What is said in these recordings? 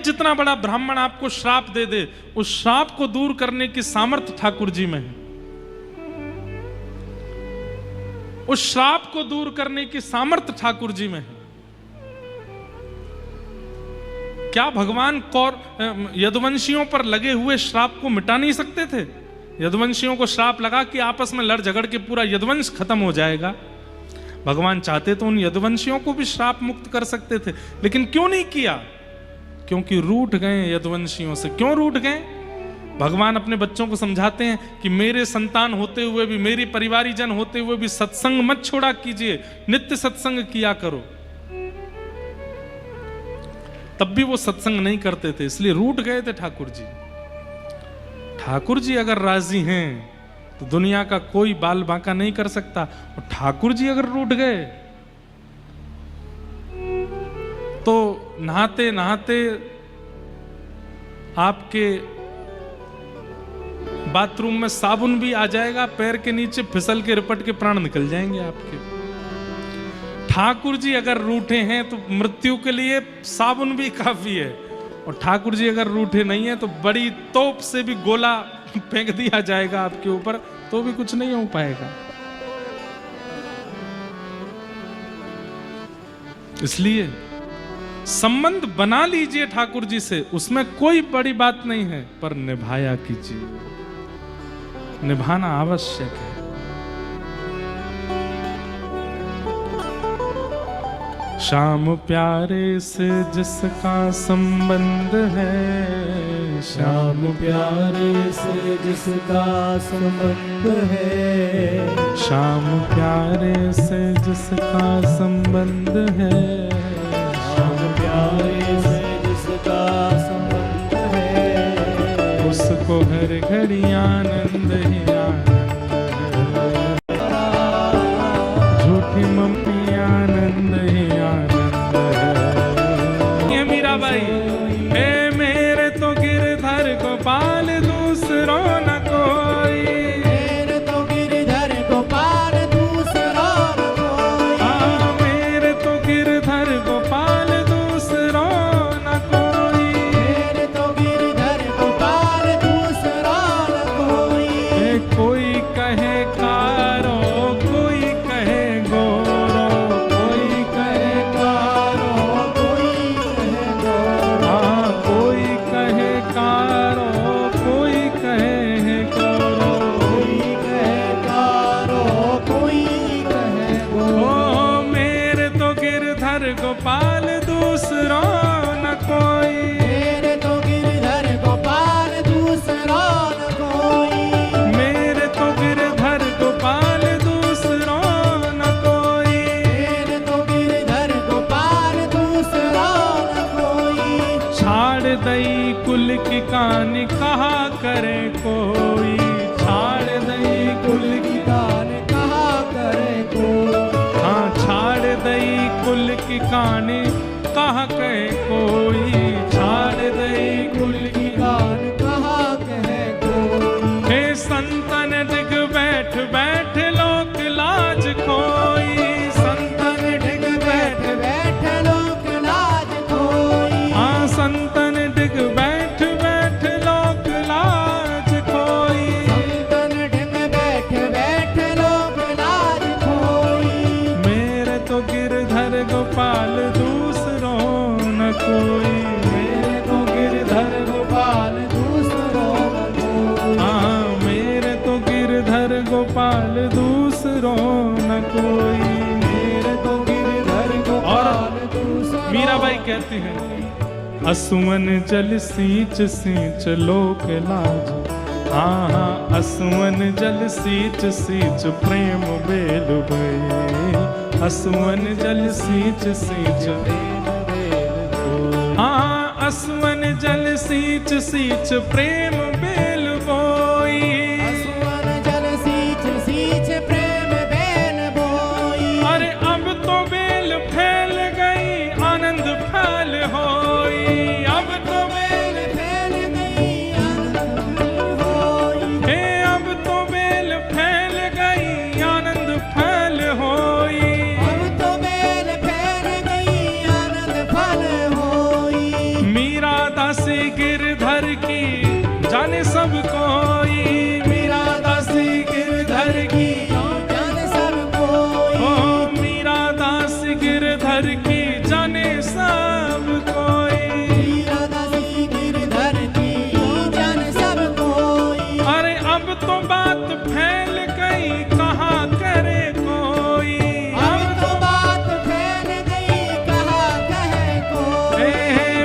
जितना बड़ा ब्राह्मण आपको श्राप दे दे, उस श्राप को दूर करने की सामर्थ्य ठाकुर जी में है। उस श्राप को दूर करने की सामर्थ्य ठाकुर जी में है। क्या भगवान यदुवंशियों पर लगे हुए श्राप को मिटा नहीं सकते थे? यदुवंशियों को श्राप लगा कि आपस में लड़ झगड़ के पूरा यदुवंश खत्म हो जाएगा। भगवान चाहते तो उन यदुवंशियों को भी श्राप मुक्त कर सकते थे, लेकिन क्यों नहीं किया? क्योंकि रूठ गए यदुवंशियों से। क्यों रूठ गए? भगवान अपने बच्चों को समझाते हैं कि मेरे संतान होते हुए भी, मेरे परिवारीजन होते हुए भी सत्संग मत छोड़ा कीजिए, नित्य सत्संग किया करो। तब भी वो सत्संग नहीं करते थे, इसलिए रूठ गए थे ठाकुर जी। ठाकुर जी अगर राजी हैं तो दुनिया का कोई बाल बांका नहीं कर सकता, और ठाकुर जी अगर रूठ गए तो नहाते नहाते आपके बाथरूम में साबुन भी आ जाएगा, पैर के नीचे फिसल के रिपट के प्राण निकल जाएंगे आपके। ठाकुर जी अगर रूठे हैं तो मृत्यु के लिए साबुन भी काफी है, और ठाकुर जी अगर रूठे नहीं है तो बड़ी तोप से भी गोला फेंक दिया जाएगा आपके ऊपर, तो भी कुछ नहीं हो पाएगा। इसलिए संबंध बना लीजिए ठाकुर जी से, उसमें कोई बड़ी बात नहीं है, पर निभाया कीजिए, निभाना आवश्यक है। श्याम प्यारे से जिसका संबंध है, श्याम प्यारे से जिसका संबंध है, श्याम प्यारे से जिसका संबंध है, श्याम प्यारे से जिसका संबंध है, उसको हर घड़ी आनंद ही आनंद है, झूठी मम्मी आनंद ही आनंद है। ये मीरा भाई, ए मेरे तो गिरधर गोपाल दूसरों न कोई, मेरे तो गिरधर गोपाल दूसरा न कोई, मेरे तो गिरधर गोपाल दूसरों न कोई, मेरे तो गिरधर गोपाल दूसरा न कोई, कोई कहे कारो, कोई कहे गोरो, कोई कहे कारो, कोई कहे गोरो, कोई कहे कारो, कोई कहे गोरो, कोई कहे कारो, कोई कहे गोरो, ओ मेरे तो गिरधर गोपाल दूसरों न कोई, मेरे तो गिरधर गोपाल दूसरा न कोई, मेरे तो गिरधर गोपाल दूसरों न कोई, मेरे तो गिरधर गोपाल दूसरा न कोई, छाड़ दई कुल की कहानी कहा करे कोई, छाड़ दई कुल की, गान कहा करे कोई, हाँ छाड़ दई कुल की कहानी कहा कहे कोई, छाड़ दई कुल की, गान कहा कहे कोई, हे संतन डिग बैठ बैठ लोक लाज खोई, संतन डिग बैठ, बैठ लोक लाज कोई, हाँ संतन डिग बैठ बैठ लोक लाज खोई, संतन ढंग बैठ बैठ लोक लाज कोई, मेरे तो गिरधर गोपाल दूसरों न कोई, मेरे तो गिरधर गोपाल दूसरों न कोई, हाँ मेरे तो गिरधर गोपाल दूसरों न कोई। मेरे तो गिरधर गोपाल दूसरों। मीराबाई कहती हैं, असुवन जल सींच सींच लोक लाज, हाँ हाँ असुवन जल सींच सींच प्रेम बेल भये, असुवन जल सींच सींच, हाँ असुवन जल सींच सींच प्रेम बेल बोई, असुवन जल सींच सींच प्रेम बेल बोई, अरे अब तो बेल फैल गई आनंद फैल होई, अब तो बेल फैल गई आनंद होई, हे अब तो बेल फैल गई आनंद फैल होई, अब तो बेल फैल गई आनंद फल होई, मीरा दा दासी गिरधर की जाने सब कोई, मीरा दासी गिरधर की जाने सब कोई, ओ मीरा दासी गिरधर की जाने सब कोई, मीरा दासी गिरधर की जाने सब कोई। अरे अब तो बात फैल गई कहाँ करे कोई, अब तो बात फैल गई कहाँ कहे कोई,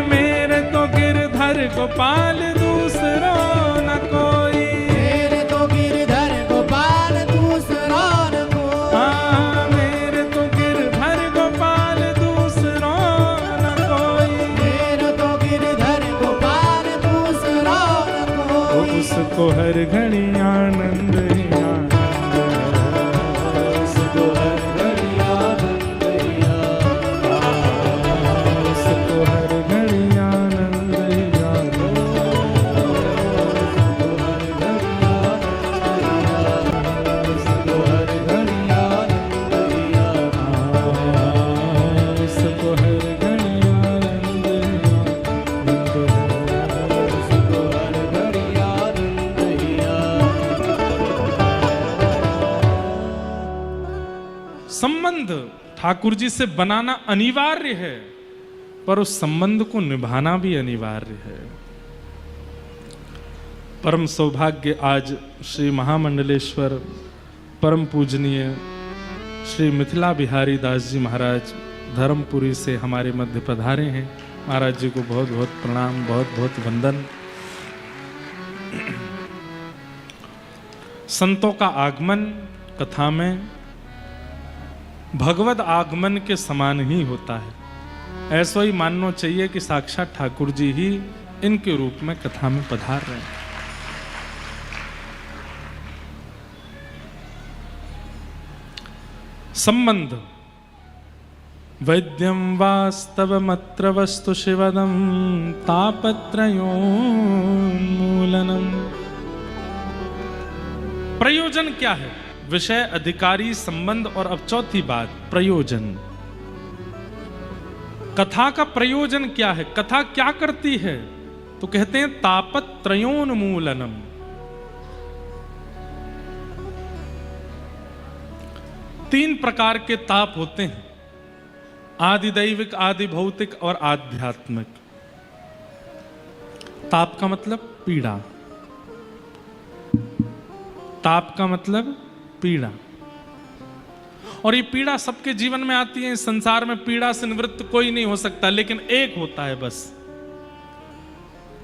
मेरे तो गिरधर गोपाल दूसरों न कोई, मेरे तो गिरधर गोपाल दूसरा न कोई, मेरे तो गिरधर गोपाल दूसरों न कोई, मेरे तो गिरधर गोपाल दूसरा न कोई। उसको हर घड़ी आनंद ही आनंद है, उसको हर घड़ी आनंद ही आनंद, उसको हर घड़ी आनंद ही आनंद, उसको हर घड़ी आनंद ही आनंद, उसको हर घड़ी आनंद ही आनंद है। उसको हर घड़ी आनंद ही आनंद। संबंध ठाकुर जी से बनाना अनिवार्य है, पर उस संबंध को निभाना भी अनिवार्य है। परम सौभाग्य आज श्री महामंडलेश्वर परम पूजनीय श्री मिथिला बिहारी दास जी महाराज धर्मपुरी से हमारे मध्य पधारे हैं। महाराज जी को बहुत बहुत प्रणाम, बहुत बहुत वंदन। संतों का आगमन कथा में भगवद आगमन के समान ही होता है। ऐसा ही मानना चाहिए कि साक्षात ठाकुर जी ही इनके रूप में कथा में पधार रहे हैं। संबंध वैद्यम वास्तवमत्र वस्तु शिवदम तापत्रयोन्मूलनम। प्रयोजन क्या है? विषय, अधिकारी, संबंध और अब चौथी बात प्रयोजन। कथा का प्रयोजन क्या है? कथा क्या करती है? तो कहते हैं तापत्रयोन्मूलनम। तीन प्रकार के ताप होते हैं, आदि दैविक, आदि भौतिक और आध्यात्मिक। ताप का मतलब पीड़ा, ताप का मतलब पीड़ा। और ये पीड़ा सबके जीवन में आती है। इस संसार में पीड़ा से निवृत्त कोई नहीं हो सकता, लेकिन एक होता है बस।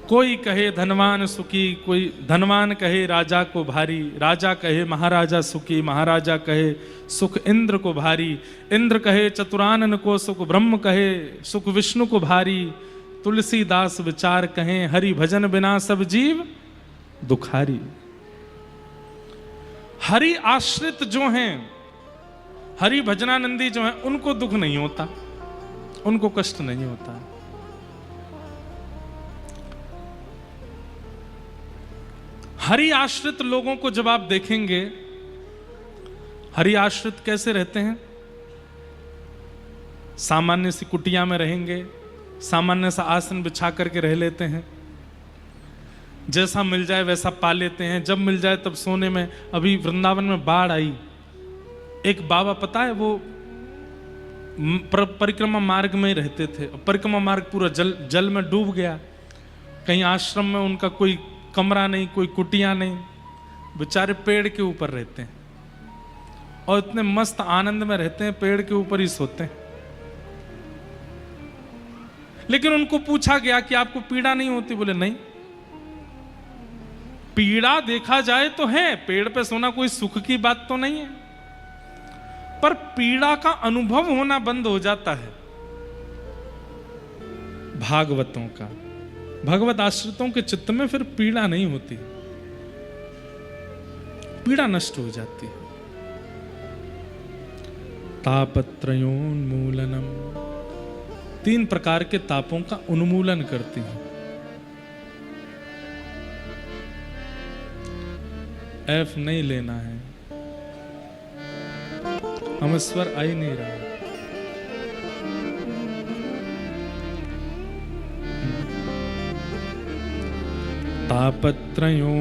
कोई कहे धनवान सुखी, कोई धनवान कहे राजा को भारी, राजा कहे महाराजा सुखी, महाराजा कहे सुख इंद्र को भारी, इंद्र कहे चतुरानन को सुख, ब्रह्म कहे सुख विष्णु को भारी, तुलसीदास विचार कहे हरि भजन बिना सब जीव दुखारी। हरि आश्रित जो हैं, हरि भजनानंदी जो हैं, उनको दुख नहीं होता, उनको कष्ट नहीं होता। हरि आश्रित लोगों को जब आप देखेंगे, हरि आश्रित कैसे रहते हैं? सामान्य सी कुटिया में रहेंगे, सामान्य सा आसन बिछा करके रह लेते हैं, जैसा मिल जाए वैसा पा लेते हैं, जब मिल जाए तब सोने में। अभी वृंदावन में बाढ़ आई, एक बाबा पता है वो परिक्रमा मार्ग में ही रहते थे, परिक्रमा मार्ग पूरा जल में डूब गया। कहीं आश्रम में उनका कोई कमरा नहीं, कोई कुटिया नहीं, बेचारे पेड़ के ऊपर रहते हैं और इतने मस्त आनंद में रहते हैं, पेड़ के ऊपर ही सोते हैं। लेकिन उनको पूछा गया कि आपको पीड़ा नहीं होती? बोले नहीं। पीड़ा देखा जाए तो है, पेड़ पे सोना कोई सुख की बात तो नहीं है, पर पीड़ा का अनुभव होना बंद हो जाता है। भागवतों का, भगवत आश्रितों के चित्त में फिर पीड़ा नहीं होती, पीड़ा नष्ट हो जाती है। तापत्रयोन्मूलनम, तीन प्रकार के तापों का उन्मूलन करती है। एफ नहीं लेना है, हम स्वर आ ही नहीं रहा। तापत्रयोन्मूलनम्।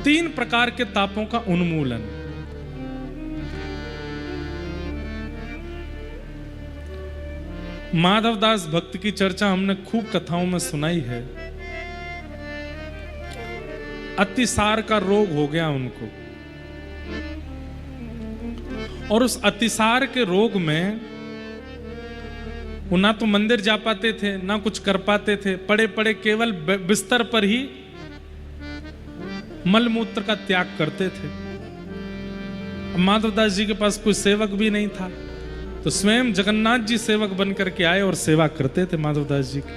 3 प्रकार के तापों का उन्मूलन। माधवदास भक्त की चर्चा हमने खूब कथाओं में सुनाई है। अतिसार का रोग हो गया उनको, और उस अतिसार के रोग में वो ना तो मंदिर जा पाते थे, ना कुछ कर पाते थे, पड़े पड़े केवल बिस्तर पर ही मलमूत्र का त्याग करते थे। माधवदास जी के पास कोई सेवक भी नहीं था, तो स्वयं जगन्नाथ जी सेवक बनकर के आए और सेवा करते थे माधवदास जी की।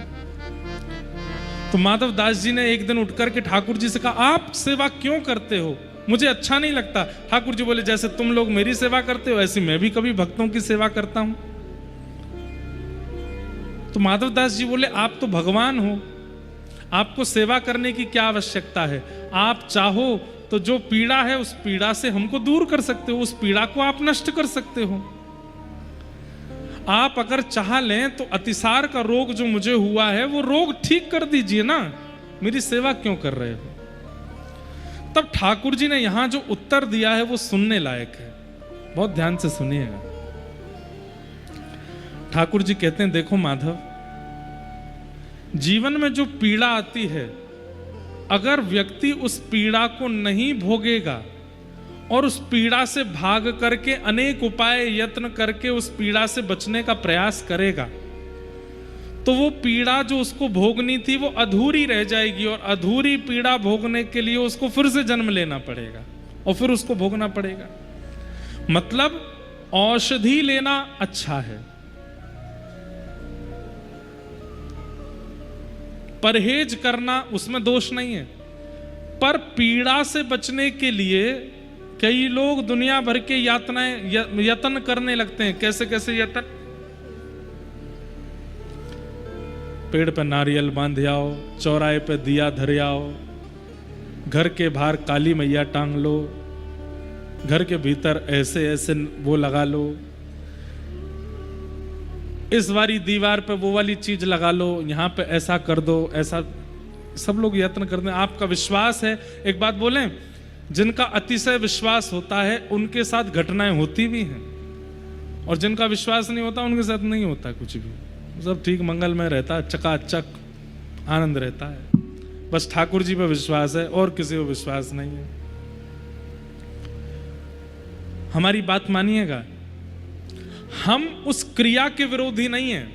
तो माधवदास जी ने एक दिन उठकर के ठाकुर जी से कहा, आप सेवा क्यों करते हो? मुझे अच्छा नहीं लगता। ठाकुर जी बोले, जैसे तुम लोग मेरी सेवा करते हो ऐसी मैं भी कभी भक्तों की सेवा करता हूं। तो माधवदास जी बोले, आप तो भगवान हो, आपको सेवा करने की क्या आवश्यकता है? आप चाहो तो जो पीड़ा है उस पीड़ा से हमको दूर कर सकते हो, उस पीड़ा को आप नष्ट कर सकते हो। आप अगर चाह लें तो अतिसार का रोग जो मुझे हुआ है वो रोग ठीक कर दीजिए ना, मेरी सेवा क्यों कर रहे हो? तब ठाकुर जी ने यहां जो उत्तर दिया है वो सुनने लायक है, बहुत ध्यान से सुनिएगा। ठाकुर जी कहते हैं, देखो माधव, जीवन में जो पीड़ा आती है, अगर व्यक्ति उस पीड़ा को नहीं भोगेगा और उस पीड़ा से भाग करके अनेक उपाय यत्न करके उस पीड़ा से बचने का प्रयास करेगा, तो वो पीड़ा जो उसको भोगनी थी वो अधूरी रह जाएगी, और अधूरी पीड़ा भोगने के लिए उसको फिर से जन्म लेना पड़ेगा और फिर उसको भोगना पड़ेगा। मतलब औषधि लेना अच्छा है, परहेज करना उसमें दोष नहीं है, पर पीड़ा से बचने के लिए कई लोग दुनिया भर के यत्न करने लगते हैं। कैसे कैसे यत्न? पेड़ पे नारियल बांध आओ, चौराहे पे दिया धर आओ, घर के बाहर काली मैया टांग लो, घर के भीतर ऐसे ऐसे वो लगा लो, इस वाली दीवार पे वो वाली चीज लगा लो, यहाँ पे ऐसा कर दो, ऐसा। सब लोग यत्न करते हैं। आपका विश्वास है, एक बात बोलें, जिनका अतिशय विश्वास होता है उनके साथ घटनाएं होती भी हैं, और जिनका विश्वास नहीं होता उनके साथ नहीं होता कुछ भी, सब ठीक मंगलमय रहता है, चकाचक आनंद रहता है। बस ठाकुर जी पे विश्वास है और किसी को विश्वास नहीं है। हमारी बात मानिएगा, हम उस क्रिया के विरोधी नहीं हैं।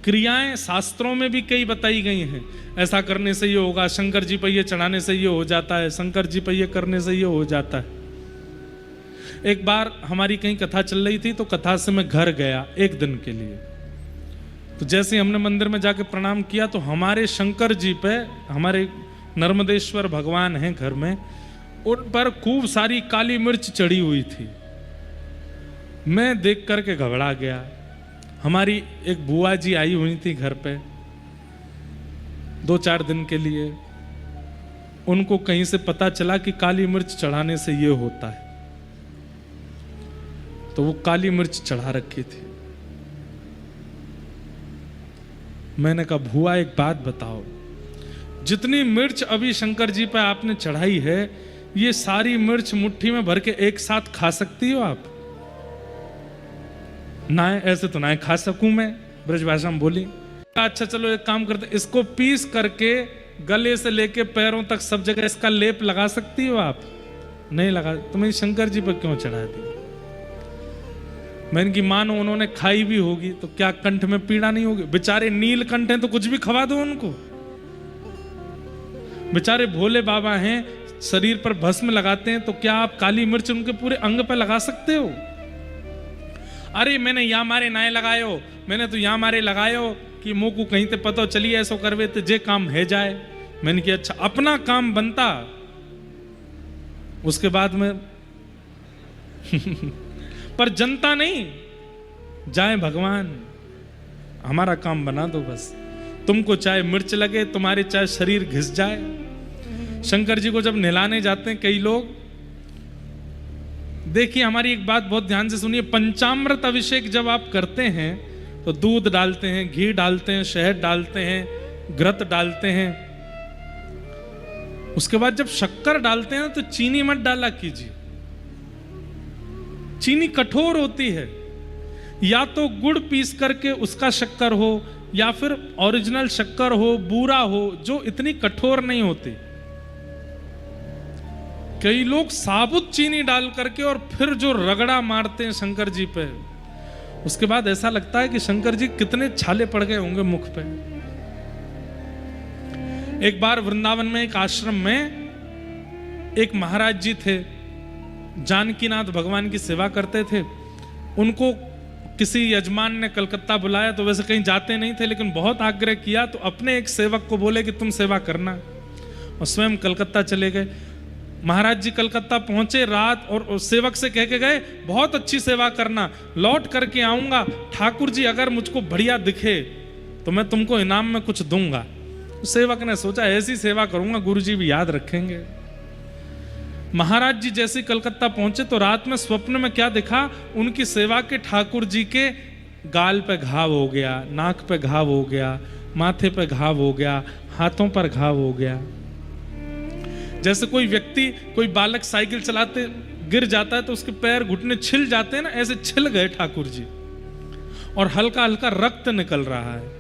क्रियाएं शास्त्रों में भी कई बताई गई हैं, ऐसा करने से ये होगा, शंकर जी पर ये चढ़ाने से ये हो जाता है, शंकर जी पर ये करने से ये हो जाता है। एक बार हमारी कहीं कथा चल रही थी, तो कथा से मैं घर गया एक दिन के लिए। तो जैसे ही हमने मंदिर में जाके प्रणाम किया, तो हमारे शंकर जी पे, हमारे नर्मदेश्वर भगवान हैं घर में, उन पर खूब सारी काली मिर्च चढ़ी हुई थी। मैं देख करके घबरा गया। हमारी एक बुआ जी आई हुई थी घर पे 2-4 दिन के लिए, उनको कहीं से पता चला कि काली मिर्च चढ़ाने से ये होता है, तो वो काली मिर्च चढ़ा रखी थी। मैंने कहा, बुआ एक बात बताओ, जितनी मिर्च अभी शंकर जी पे आपने चढ़ाई है, ये सारी मिर्च मुट्ठी में भर के एक साथ खा सकती हो आप? ना, ऐसे तो ना खा सकूं मैं, ब्रजभाषा में बोली। अच्छा चलो एक काम करते, इसको पीस करके गले से लेके पैरों तक सब जगह इसका लेप लगा सकती हो आप? नहीं लगा। तो मैं शंकर जी पर क्यों चढ़ा दी? मैंने की मानो उन्होंने खाई भी होगी तो क्या कंठ में पीड़ा नहीं होगी? बेचारे नीलकंठ हैं तो कुछ भी खवा दो उनको। बेचारे भोले बाबा हैं, शरीर पर भस्म लगाते हैं, तो क्या आप काली मिर्च उनके पूरे अंग पर लगा सकते हो? अरे मैंने यहाँ मारे नाए लगायो, मैंने तो यहाँ मारे लगायो कि मुंह को कहीं ते पता चली ऐसो करवे तो जे काम है जाए। मैंने किया अच्छा अपना काम बनता, उसके बाद में पर जनता नहीं जाए, भगवान हमारा काम बना दो बस। तुमको चाहे मिर्च लगे, तुम्हारे चाहे शरीर घिस जाए। शंकर जी को जब नहलाने जाते हैं कई लोग, देखिए हमारी एक बात बहुत ध्यान से सुनिए, पंचामृत अभिषेक जब आप करते हैं तो दूध डालते हैं, घी डालते हैं, शहद डालते हैं, घृत डालते हैं। उसके बाद जब शक्कर डालते हैं तो चीनी मत डाला कीजिए, चीनी कठोर होती है। या तो गुड़ पीस करके उसका शक्कर हो, या फिर ओरिजिनल शक्कर हो, बूरा हो, जो इतनी कठोर नहीं होती। कई लोग साबुत चीनी डाल करके और फिर जो रगड़ा मारते हैं शंकर जी पे, उसके बाद ऐसा लगता है कि शंकर जी कितने छाले पड़ गए होंगे मुख पे। एक बार वृंदावन में एक आश्रम में एक महाराज जी थे, जानकीनाथ भगवान की सेवा करते थे। उनको किसी यजमान ने कलकत्ता बुलाया, तो वैसे कहीं जाते नहीं थे, लेकिन बहुत आग्रह किया तो अपने एक सेवक को बोले कि तुम सेवा करना, और स्वयं कलकत्ता चले गए। महाराज जी कलकत्ता पहुंचे रात, और सेवक से कह के गए बहुत अच्छी सेवा करना, लौट करके आऊंगा, ठाकुर जी अगर मुझको बढ़िया दिखे तो मैं तुमको इनाम में कुछ दूंगा। सेवक ने सोचा ऐसी सेवा करूंगा गुरु जी भी याद रखेंगे। महाराज जी जैसे कलकत्ता पहुंचे तो रात में स्वप्न में क्या दिखा, उनकी सेवा के ठाकुर जी के गाल पे घाव हो गया, नाक पे घाव हो गया, माथे पे घाव हो गया, हाथों पर घाव हो गया। जैसे कोई व्यक्ति, कोई बालक साइकिल चलाते गिर जाता है तो उसके पैर घुटने छिल जाते हैं ना, ऐसे छिल गए ठाकुर जी, और हल्का हल्का रक्त निकल रहा है।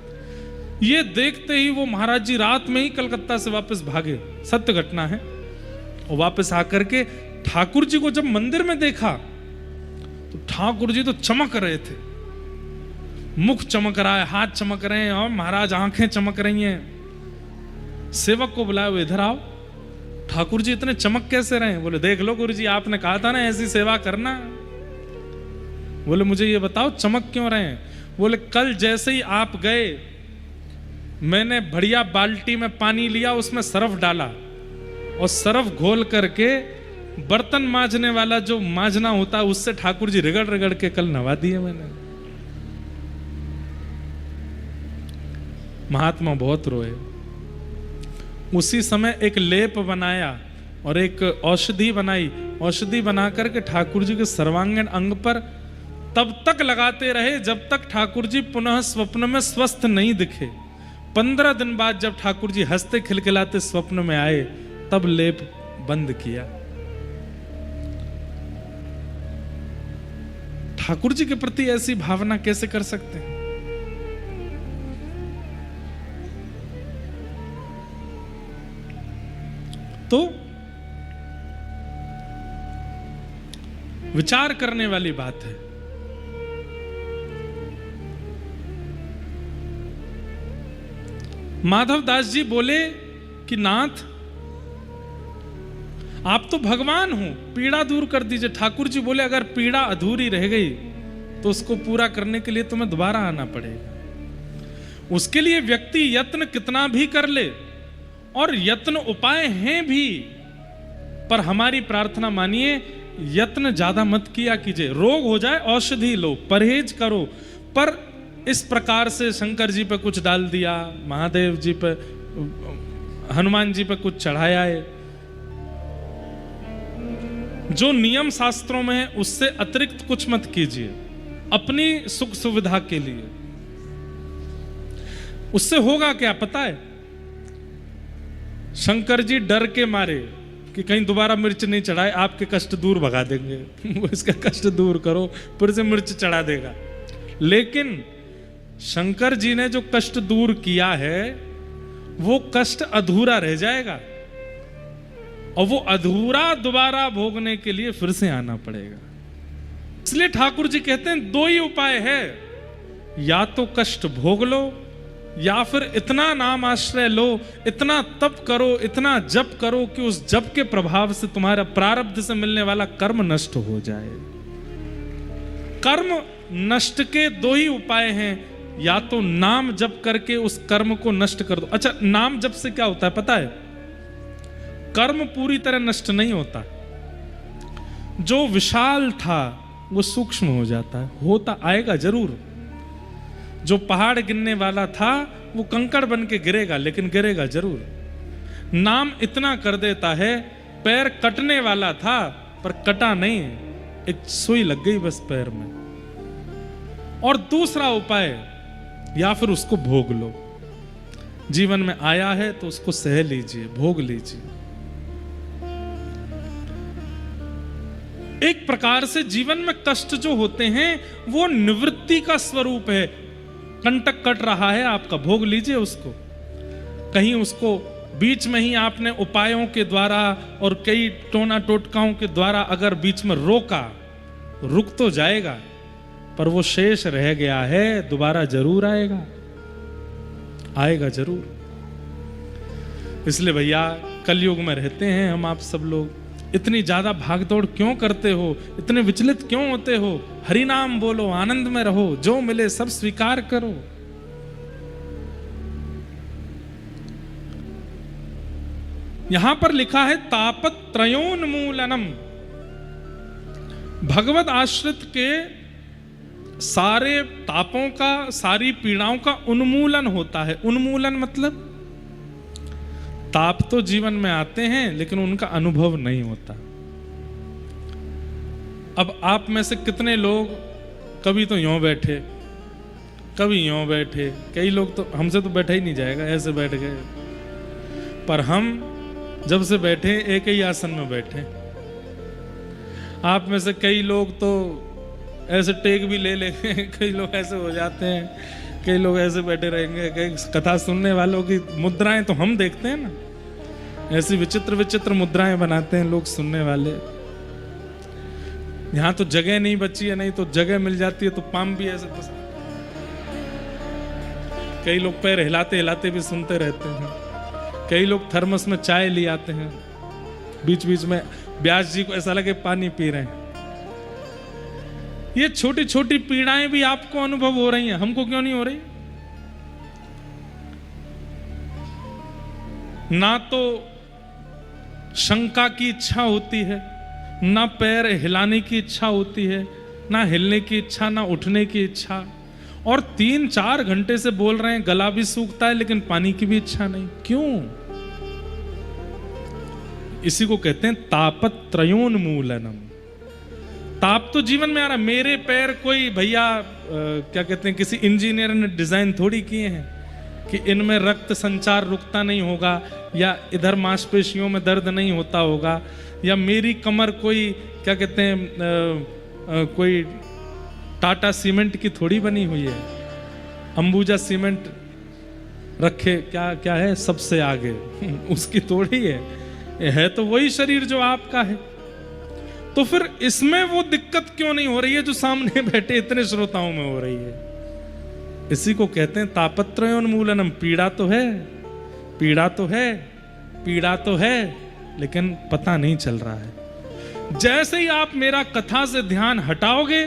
ये देखते ही वो महाराज जी रात में ही कलकत्ता से वापस भागे, सत्य घटना है। और वापस आकर के ठाकुर जी को जब मंदिर में देखा तो ठाकुर जी तो चमक रहे थे, मुख चमक रहा है, हाथ चमक रहे हैं, और महाराज आंखें चमक रही हैं। सेवक को बुलाया, वो इधर आओ, ठाकुर जी इतने चमक कैसे रहे? बोले देख लो गुरु जी, आपने कहा था ना ऐसी सेवा करना। बोले मुझे ये बताओ चमक क्यों रहे हैं? बोले कल जैसे ही आप गए, मैंने बढ़िया बाल्टी में पानी लिया, उसमें सरफ डाला, और सरफ घोल करके बर्तन मांजने वाला जो मांजना होता है उससे ठाकुर जी रगड़ रगड़ के कल नवा दिए मैंने। महात्मा बहुत रोए। उसी समय एक लेप बनाया और एक औषधि बनाई, औषधि बना करके ठाकुर जी के सर्वांगीण अंग पर तब तक लगाते रहे जब तक ठाकुर जी पुनः स्वप्न में स्वस्थ नहीं दिखे। 15 दिन बाद जब ठाकुर जी हंसते खिलखिलाते स्वप्न में आए, तब लेप बंद किया। ठाकुर जी के प्रति ऐसी भावना कैसे कर सकते हैं? तो विचार करने वाली बात है। माधव दास जी बोले कि नाथ आप तो भगवान हो, पीड़ा दूर कर दीजिए। ठाकुर जी बोले अगर पीड़ा अधूरी रह गई तो उसको पूरा करने के लिए तुम्हें दोबारा आना पड़ेगा। उसके लिए व्यक्ति यत्न कितना भी कर ले, और यत्न उपाय हैं भी, पर हमारी प्रार्थना मानिए यत्न ज्यादा मत किया कीजिए। रोग हो जाए औषधि लो, परहेज करो, पर इस प्रकार से शंकर जी पे कुछ डाल दिया, महादेव जी पे, हनुमान जी पे कुछ चढ़ाया है, जो नियम शास्त्रों में है उससे अतिरिक्त कुछ मत कीजिए अपनी सुख सुविधा के लिए। उससे होगा क्या पता है? शंकर जी डर के मारे कि कहीं दोबारा मिर्च नहीं चढ़ाए, आपके कष्ट दूर भगा देंगे। वो इसका कष्ट दूर करो, फिर से मिर्च चढ़ा देगा। लेकिन शंकर जी ने जो कष्ट दूर किया है वो कष्ट अधूरा रह जाएगा, और वो अधूरा दोबारा भोगने के लिए फिर से आना पड़ेगा। इसलिए ठाकुर जी कहते हैं दो ही उपाय है, या तो कष्ट भोग लो, या फिर इतना नाम आश्रय लो, इतना तप करो, इतना जप करो कि उस जप के प्रभाव से तुम्हारा प्रारब्ध से मिलने वाला कर्म नष्ट हो जाए। कर्म नष्ट के दो ही उपाय हैं, या तो नाम जप करके उस कर्म को नष्ट कर दो। अच्छा, नाम जप से क्या होता है पता है? कर्म पूरी तरह नष्ट नहीं होता, जो विशाल था वो सूक्ष्म हो जाता है, होता आएगा जरूर। जो पहाड़ गिरने वाला था वो कंकड़ बन के गिरेगा, लेकिन गिरेगा जरूर। नाम इतना कर देता है, पैर कटने वाला था पर कटा नहीं, एक सुई लग गई बस पैर में। और दूसरा उपाय या फिर उसको भोग लो। जीवन में आया है तो उसको सह लीजिए, भोग लीजिए। एक प्रकार से जीवन में कष्ट जो होते हैं वो निवृत्ति का स्वरूप है। कंटक कट रहा है आपका, भोग लीजिए उसको। कहीं उसको बीच में ही आपने उपायों के द्वारा और कई टोना टोटकाओं के द्वारा अगर बीच में रोका, रुक तो जाएगा, पर वो शेष रह गया है, दोबारा जरूर आएगा, आएगा जरूर। इसलिए भैया कलयुग में रहते हैं हम आप सब लोग, इतनी ज्यादा भागदौड़ क्यों करते हो, इतने विचलित क्यों होते हो? हरि नाम बोलो, आनंद में रहो, जो मिले सब स्वीकार करो। यहां पर लिखा है तापत्रयोन्मूलनम। भगवत आश्रित के सारे तापों का, सारी पीड़ाओं का उन्मूलन होता है। उन्मूलन मतलब ताप तो जीवन में आते हैं लेकिन उनका अनुभव नहीं होता। अब आप में से कितने लोग कभी तो यूं बैठे, कभी यूं बैठे, कई लोग तो हमसे तो बैठा ही नहीं जाएगा, ऐसे बैठ गए, पर हम जब से बैठे एक ही आसन में बैठे। आप में से कई लोग तो ऐसे टेक भी ले लेंगे, कई लोग ऐसे हो जाते हैं, कई लोग ऐसे बैठे रहेंगे। कई कथा सुनने वालों की मुद्राएं तो हम देखते हैं ना, ऐसी विचित्र विचित्र मुद्राएं बनाते हैं लोग सुनने वाले। यहां तो जगह नहीं बची है, नहीं तो जगह मिल जाती है तो पाम भी ऐसे फंसा। कई लोग पैर हिलाते हिलाते भी सुनते रहते हैं। कई लोग थर्मस में चाय ले आते हैं, बीच बीच में व्यास जी को ऐसा लगे पानी पी रहे हैं। ये छोटी छोटी पीड़ाएं भी आपको अनुभव हो रही हैं, हमको क्यों नहीं हो रही? ना तो शंका की इच्छा होती है, ना पैर हिलाने की इच्छा होती है, ना हिलने की इच्छा, ना उठने की इच्छा, और 3-4 घंटे से बोल रहे हैं, गला भी सूखता है लेकिन पानी की भी इच्छा नहीं। क्यों? इसी को कहते हैं तापत्रयोन्मूलनम। ताप तो जीवन में आ रहा। मेरे पैर कोई भैया क्या कहते हैं, किसी इंजीनियर ने डिजाइन थोड़ी किए हैं कि इनमें रक्त संचार रुकता नहीं होगा, या इधर मांसपेशियों में दर्द नहीं होता होगा, या मेरी कमर कोई क्या कहते हैं कोई टाटा सीमेंट की थोड़ी बनी हुई है, अंबुजा सीमेंट रखे क्या क्या है सबसे आगे उसकी थोड़ी है तो वही शरीर जो आपका है। तो फिर इसमें वो दिक्कत क्यों नहीं हो रही है जो सामने बैठे इतने श्रोताओं में हो रही है? इसी को कहते हैं तापत्रयोन्मूलनम। पीड़ा तो है, पीड़ा तो है, पीड़ा तो है, लेकिन पता नहीं चल रहा है। जैसे ही आप मेरा कथा से ध्यान हटाओगे,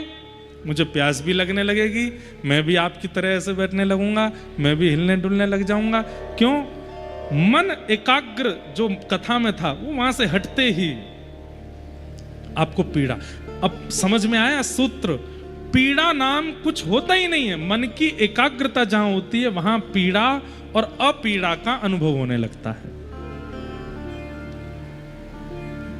मुझे प्यास भी लगने लगेगी, मैं भी आपकी तरह ऐसे बैठने लगूंगा, मैं भी हिलने डुलने लग जाऊंगा। क्यों? मन एकाग्र जो कथा में था वो वहां से हटते ही आपको पीड़ा। अब समझ में आया सूत्र? पीड़ा नाम कुछ होता ही नहीं है। मन की एकाग्रता जहां होती है वहां पीड़ा और अपीड़ा का अनुभव होने लगता है।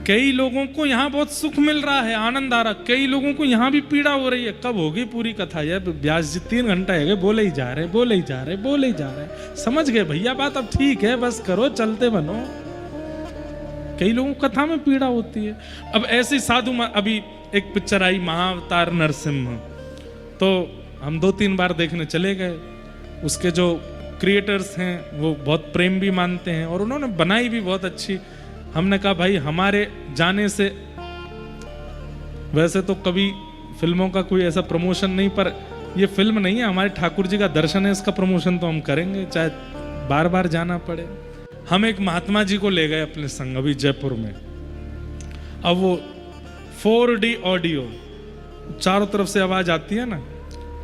कई लोगों को यहां बहुत सुख मिल रहा है, आनंद आ रहा, कई लोगों को यहां भी पीड़ा हो रही है। कब होगी पूरी कथा? यार व्यास जी 3 घंटा है, बोले ही जा रहे, बोले ही जा रहे, बोले ही जा रहे। समझ गए भैया बात? अब ठीक है, बस करो, चलते बनो। कई लोगों को कथा में पीड़ा होती है। अब ऐसे साधु, अभी एक पिक्चर आई महाअवतार नरसिम्हा, तो हम 2-3 बार देखने चले गए। उसके जो क्रिएटर्स हैं वो बहुत प्रेम भी मानते हैं और उन्होंने बनाई भी बहुत अच्छी। हमने कहा भाई हमारे जाने से, वैसे तो कभी फिल्मों का कोई ऐसा प्रमोशन नहीं, पर ये फिल्म नहीं है, हमारे ठाकुर जी का दर्शन है, इसका प्रमोशन तो हम करेंगे चाहे बार बार जाना पड़े। हम एक महात्मा जी को ले गए अपने संग अभी जयपुर में। अब वो 4D ऑडियो, चारों तरफ से आवाज आती है ना।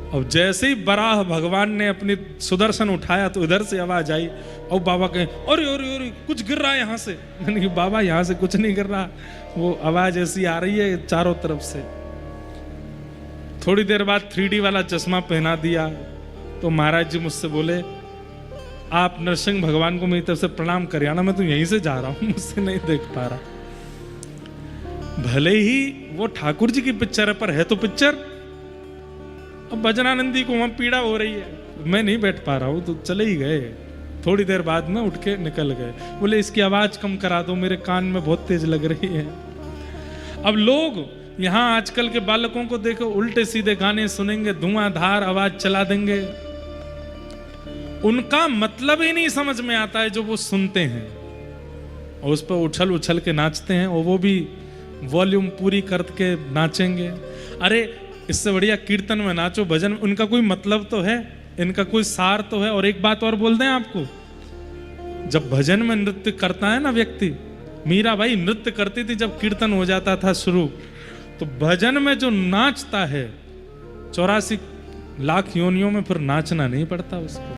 अब जैसे ही बराह भगवान ने अपनी सुदर्शन उठाया तो इधर से आवाज आई और बाबा कहे अरे अरे अरे कुछ गिर रहा है यहाँ से। मैंने कहा बाबा यहाँ से कुछ नहीं गिर रहा, वो आवाज ऐसी आ रही है चारों तरफ से। थोड़ी देर बाद 3D वाला चश्मा पहना दिया तो महाराज जी मुझसे बोले आप नरसिंह भगवान को मेरी तरफ से प्रणाम करिए ना, मैं तो यहीं से जा रहा हूं, मुझसे नहीं देख पा रहा। भले ही वो ठाकुर जी की पिक्चर है, पर है तो पिक्चर। अब भजनानंदी को वहां पीड़ा हो रही है, मैं नहीं बैठ पा रहा हूं, तो चले ही गए। थोड़ी देर बाद में उठ के निकल गए। बोले इसकी आवाज कम करा दो, मेरे कान में बहुत तेज लग रही है। अब लोग यहां आजकल के बालकों को देखो, उल्टे सीधे गाने सुनेंगे, धुआंधार आवाज चला देंगे, उनका मतलब ही नहीं समझ में आता है जो वो सुनते हैं, और उस पर उछल उछल के नाचते हैं, और वो भी वॉल्यूम पूरी करके नाचेंगे। अरे इससे बढ़िया कीर्तन में नाचो, भजन, उनका कोई मतलब तो है, इनका कोई सार तो है। और एक बात और बोल दें आपको, जब भजन में नृत्य करता है ना व्यक्ति, मीरा भाई नृत्य करती थी जब कीर्तन हो जाता था शुरू, तो भजन में जो नाचता है 84 लाख योनियों में फिर नाचना नहीं पड़ता उसको।